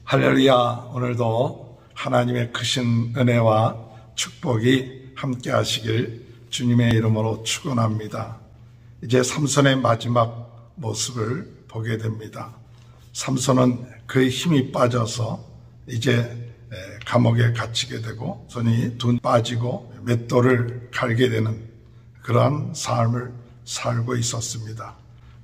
할렐루야. 오늘도 하나님의 크신 은혜와 축복이 함께 하시길 주님의 이름으로 축원합니다. 이제 삼손의 마지막 모습을 보게 됩니다. 삼손은 그의 힘이 빠져서 이제 감옥에 갇히게 되고 손이 둔 빠지고 맷돌을 갈게 되는 그러한 삶을 살고 있었습니다.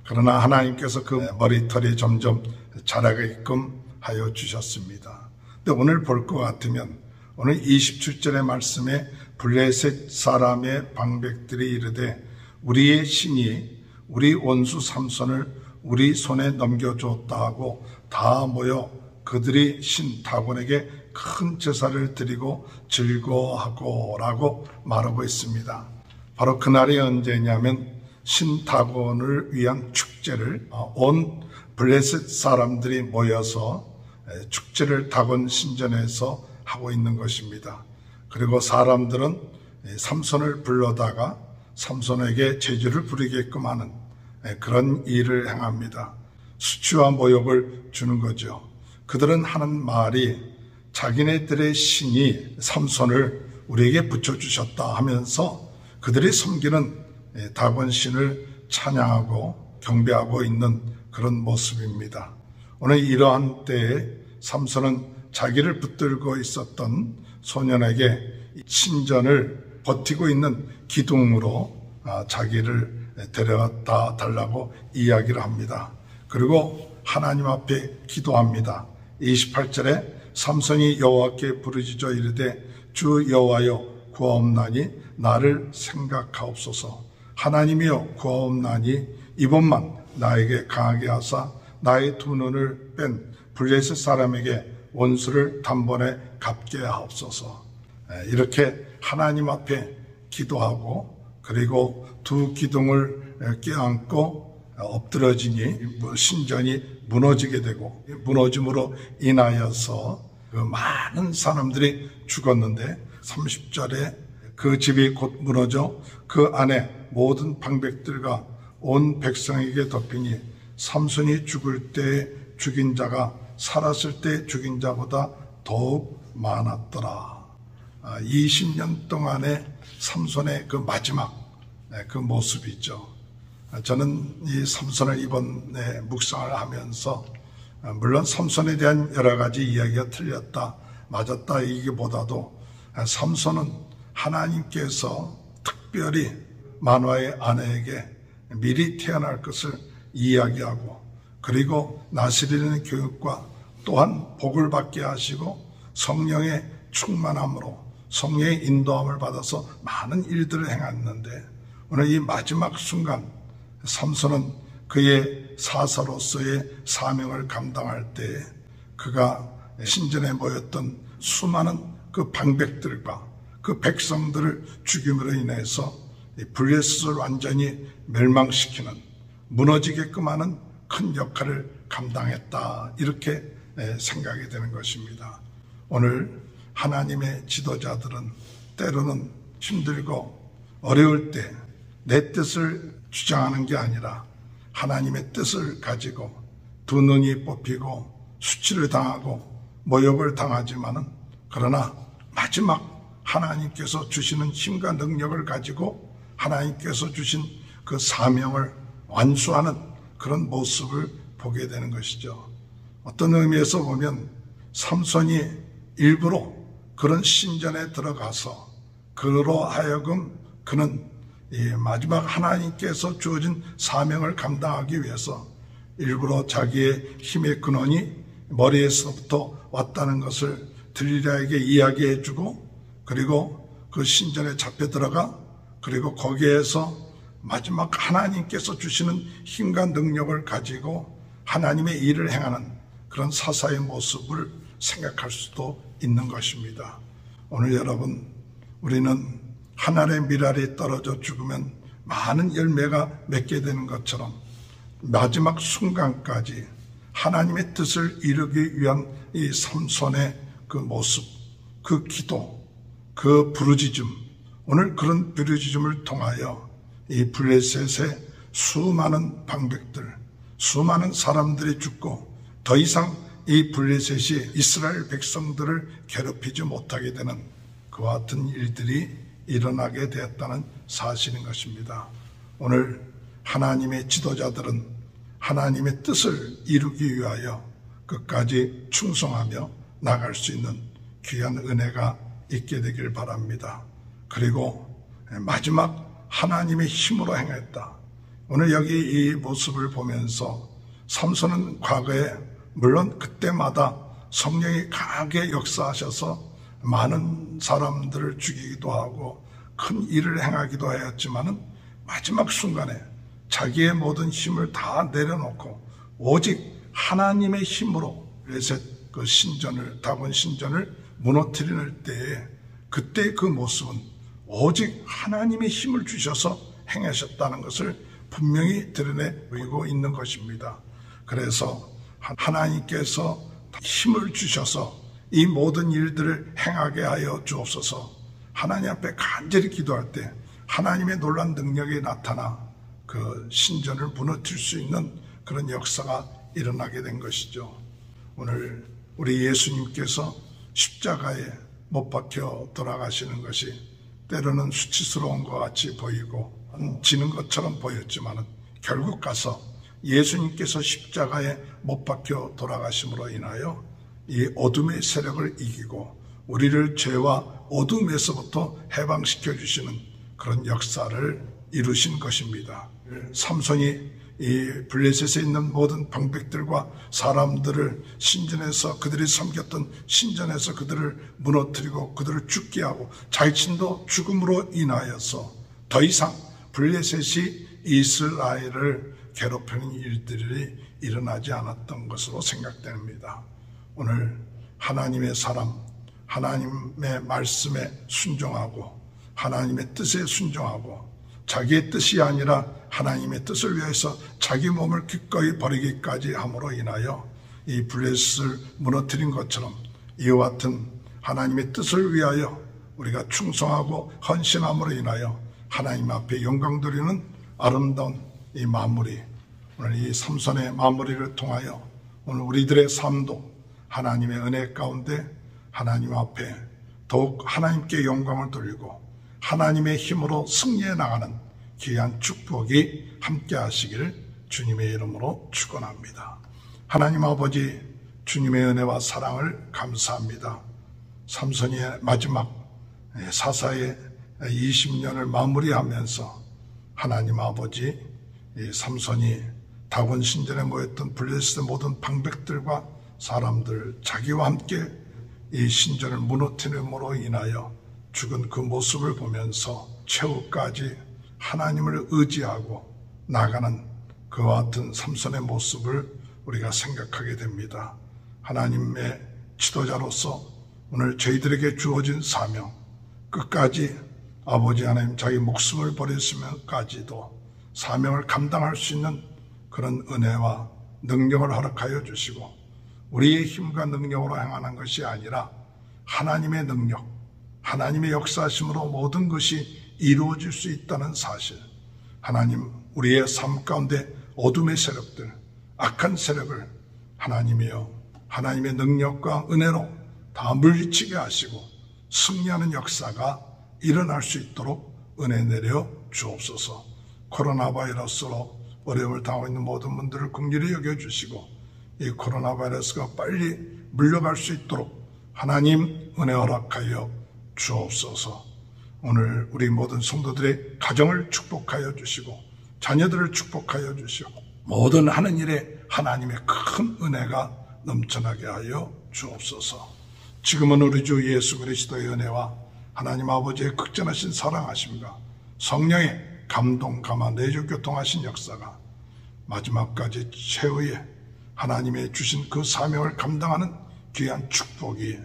그러나 하나님께서 그 머리털이 점점 자라게끔 하여 주셨습니다. 근데 오늘 볼 것 같으면 오늘 27절의 말씀에 블레셋 사람의 방백들이 이르되 우리의 신이 우리 원수 삼손을 우리 손에 넘겨줬다 하고 다 모여 그들이 신 다곤에게 큰 제사를 드리고 즐거워하고 라고 말하고 있습니다. 바로 그날이 언제냐면 신 다곤을 위한 축제를 온 블레셋 사람들이 모여서 축제를 다곤 신전에서 하고 있는 것입니다. 그리고 사람들은 삼손을 불러다가 삼손에게 제주를 부리게끔 하는 그런 일을 행합니다. 수치와 모욕을 주는 거죠. 그들은 하는 말이 자기네들의 신이 삼손을 우리에게 붙여주셨다 하면서 그들이 섬기는 다곤 신을 찬양하고 경배하고 있는 그런 모습입니다. 오늘 이러한 때에 삼손은 자기를 붙들고 있었던 소년에게 신전을 버티고 있는 기둥으로 자기를 데려다 달라고 이야기를 합니다. 그리고 하나님 앞에 기도합니다. 28절에 삼손이 여호와께 부르짖어 이르되 주 여호와여 구하옵나니 나를 생각하옵소서. 하나님이여 구하옵나니 이번만 나에게 강하게 하사 나의 두 눈을 뺀 블레셋 사람에게 원수를 단번에 갚게 하옵소서. 이렇게 하나님 앞에 기도하고 그리고 두 기둥을 껴안고 엎드러지니 신전이 무너지게 되고 무너짐으로 인하여서 그 많은 사람들이 죽었는데 30절에 그 집이 곧 무너져 그 안에 모든 방백들과 온 백성에게 덮이니 삼손이 죽을 때 죽인 자가 살았을 때 죽인 자보다 더욱 많았더라. 20년 동안의 삼손의 그 마지막 그 모습이죠. 저는 이 삼손을 이번에 묵상을 하면서 물론 삼손에 대한 여러 가지 이야기가 틀렸다 맞았다 이기보다도 삼손은 하나님께서 특별히 만화의 아내에게 미리 태어날 것을 이야기하고 그리고 나시리는 교육과 또한 복을 받게 하시고 성령의 충만함으로 성령의 인도함을 받아서 많은 일들을 행했는데 오늘 이 마지막 순간 삼손은 그의 사사로서의 사명을 감당할 때 그가 신전에 모였던 수많은 그 방백들과 그 백성들을 죽임으로 인해서 블레셋을 완전히 멸망시키는 무너지게끔 하는 큰 역할을 감당했다 이렇게 생각이 되는 것입니다. 오늘 하나님의 지도자들은 때로는 힘들고 어려울 때 내 뜻을 주장하는 게 아니라 하나님의 뜻을 가지고 두 눈이 뽑히고 수치를 당하고 모욕을 당하지만은 그러나 마지막 하나님께서 주시는 힘과 능력을 가지고 하나님께서 주신 그 사명을 완수하는 그런 모습을 보게 되는 것이죠. 어떤 의미에서 보면 삼손이 일부러 그런 신전에 들어가서 그로 하여금 그는 이 마지막 하나님께서 주어진 사명을 감당하기 위해서 일부러 자기의 힘의 근원이 머리에서부터 왔다는 것을 들리라에게 이야기해 주고 그리고 그 신전에 잡혀 들어가 그리고 거기에서 마지막 하나님께서 주시는 힘과 능력을 가지고 하나님의 일을 행하는 그런 사사의 모습을 생각할 수도 있는 것입니다. 오늘 여러분 우리는 한 알의 밀알이 떨어져 죽으면 많은 열매가 맺게 되는 것처럼 마지막 순간까지 하나님의 뜻을 이루기 위한 이 삼손의 그 모습, 그 기도, 그 부르짖음 오늘 그런 부르짖음을 통하여 이 블레셋의 수많은 방백들, 수많은 사람들이 죽고 더 이상 이 블레셋이 이스라엘 백성들을 괴롭히지 못하게 되는 그와 같은 일들이 일어나게 되었다는 사실인 것입니다. 오늘 하나님의 지도자들은 하나님의 뜻을 이루기 위하여 끝까지 충성하며 나갈 수 있는 귀한 은혜가 있게 되길 바랍니다. 그리고 마지막 하나님의 힘으로 행했다. 오늘 여기 이 모습을 보면서 삼손은 과거에 물론 그때마다 성령이 강하게 역사하셔서 많은 사람들을 죽이기도 하고 큰 일을 행하기도 하였지만은 마지막 순간에 자기의 모든 힘을 다 내려놓고 오직 하나님의 힘으로 블레셋 그 신전을, 다곤 신전을 무너뜨리는 때에 그때 그 모습은 오직 하나님의 힘을 주셔서 행하셨다는 것을 분명히 드러내 보이고 있는 것입니다. 그래서 하나님께서 힘을 주셔서 이 모든 일들을 행하게 하여 주옵소서. 하나님 앞에 간절히 기도할 때 하나님의 놀라운 능력이 나타나 그 신전을 무너뜨릴 수 있는 그런 역사가 일어나게 된 것이죠. 오늘 우리 예수님께서 십자가에 못 박혀 돌아가시는 것이 때로는 수치스러운 것 같이 보이고 지는 것처럼 보였지만 결국 가서 예수님께서 십자가에 못 박혀 돌아가심으로 인하여 이 어둠의 세력을 이기고 우리를 죄와 어둠에서부터 해방시켜 주시는 그런 역사를 이루신 것입니다. 삼손이 이 블레셋에 있는 모든 방백들과 사람들을 신전에서 그들이 섬겼던 신전에서 그들을 무너뜨리고 그들을 죽게 하고 자신도 죽음으로 인하여서 더 이상 블레셋이 이스라엘을 괴롭히는 일들이 일어나지 않았던 것으로 생각됩니다. 오늘 하나님의 사람, 하나님의 말씀에 순종하고 하나님의 뜻에 순종하고 자기의 뜻이 아니라 하나님의 뜻을 위해서 자기 몸을 기꺼이 버리기까지 함으로 인하여 이 블레셋을 무너뜨린 것처럼 이와 같은 하나님의 뜻을 위하여 우리가 충성하고 헌신함으로 인하여 하나님 앞에 영광 돌리는 아름다운 이 마무리, 오늘 이 삼손의 마무리를 통하여 오늘 우리들의 삶도 하나님의 은혜 가운데 하나님 앞에 더욱 하나님께 영광을 돌리고 하나님의 힘으로 승리해 나가는 귀한 축복이 함께 하시기를 주님의 이름으로 축원합니다. 하나님 아버지, 주님의 은혜와 사랑을 감사합니다. 삼손이 마지막 사사의 20년을 마무리하면서 하나님 아버지, 이 삼손이 다곤 신전에 모였던 블레셋의 모든 방백들과 사람들, 자기와 함께 이 신전을 무너뜨림으로 인하여 죽은 그 모습을 보면서 최후까지 하나님을 의지하고 나가는 그와 같은 삼손의 모습을 우리가 생각하게 됩니다. 하나님의 지도자로서 오늘 저희들에게 주어진 사명, 끝까지 아버지 하나님 자기 목숨을 버렸으면까지도 사명을 감당할 수 있는 그런 은혜와 능력을 허락하여 주시고 우리의 힘과 능력으로 행하는 것이 아니라 하나님의 능력, 하나님의 역사하심으로 모든 것이 이루어질 수 있다는 사실, 하나님 우리의 삶 가운데 어둠의 세력들, 악한 세력을 하나님이여 하나님의 능력과 은혜로 다 물리치게 하시고 승리하는 역사가 일어날 수 있도록 은혜 내려 주옵소서. 코로나 바이러스로 어려움을 당하고 있는 모든 분들을 긍휼히 여겨주시고 이 코로나 바이러스가 빨리 물러갈 수 있도록 하나님 은혜 허락하여 주옵소서. 오늘 우리 모든 성도들의 가정을 축복하여 주시고 자녀들을 축복하여 주시고 모든 하는 일에 하나님의 큰 은혜가 넘쳐나게 하여 주옵소서. 지금은 우리 주 예수 그리스도의 은혜와 하나님 아버지의 극전하신 사랑하심과 성령의 감동, 감화, 내주 교통하신 역사가 마지막까지 최후의 하나님의 주신 그 사명을 감당하는 귀한 축복이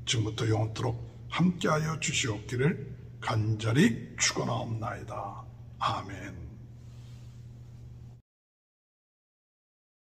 지금부터 영원토록 함께하여 주시옵기를 간절히 축원하옵나이다. 아멘.